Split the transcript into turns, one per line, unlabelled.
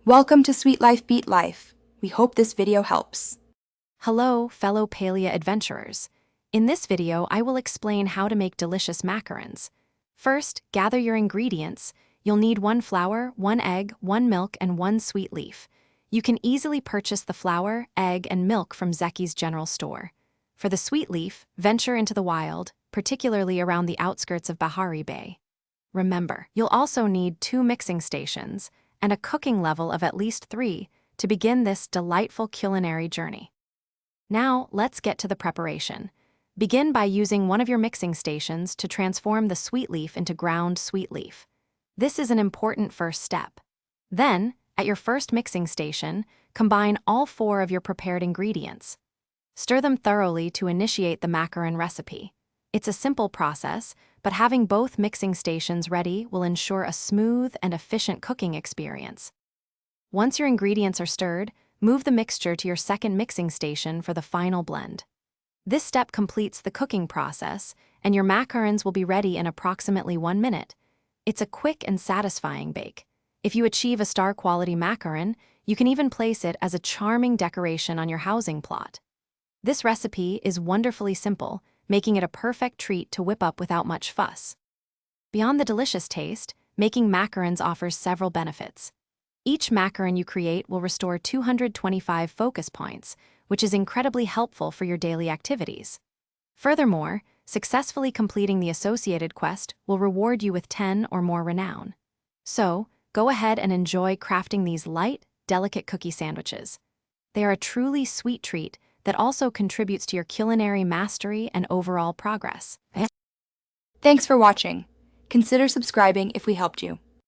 Welcome to Sweet Life Beat Life. We hope this video helps.
Hello, fellow Palia adventurers. In this video, I will explain how to make delicious macarons. First, gather your ingredients. You'll need 1 flour, 1 egg, 1 milk, and 1 sweet leaf. You can easily purchase the flour, egg, and milk from Zeki's general store. For the sweet leaf, venture into the wild, particularly around the outskirts of Bahari Bay. Remember, you'll also need 2 mixing stations and a cooking level of at least 3 to begin this delightful culinary journey. Now, let's get to the preparation. Begin by using one of your mixing stations to transform the sweet leaf into ground sweet leaf. This is an important first step. Then, at your first mixing station, combine all 4 of your prepared ingredients. Stir them thoroughly to initiate the macaron recipe. It's a simple process, but having both mixing stations ready will ensure a smooth and efficient cooking experience. Once your ingredients are stirred, move the mixture to your second mixing station for the final blend. This step completes the cooking process, and your macarons will be ready in approximately 1 minute. It's a quick and satisfying bake. If you achieve a star-quality macaron, you can even place it as a charming decoration on your housing plot. This recipe is wonderfully simple, making it a perfect treat to whip up without much fuss. Beyond the delicious taste, making macarons offers several benefits. Each macaron you create will restore 225 focus points, which is incredibly helpful for your daily activities. Furthermore, successfully completing the associated quest will reward you with 10 or more renown. So, go ahead and enjoy crafting these light, delicate cookie sandwiches. They are a truly sweet treat that also contributes to your culinary mastery and overall progress.
Thanks for watching. Consider subscribing if we helped you.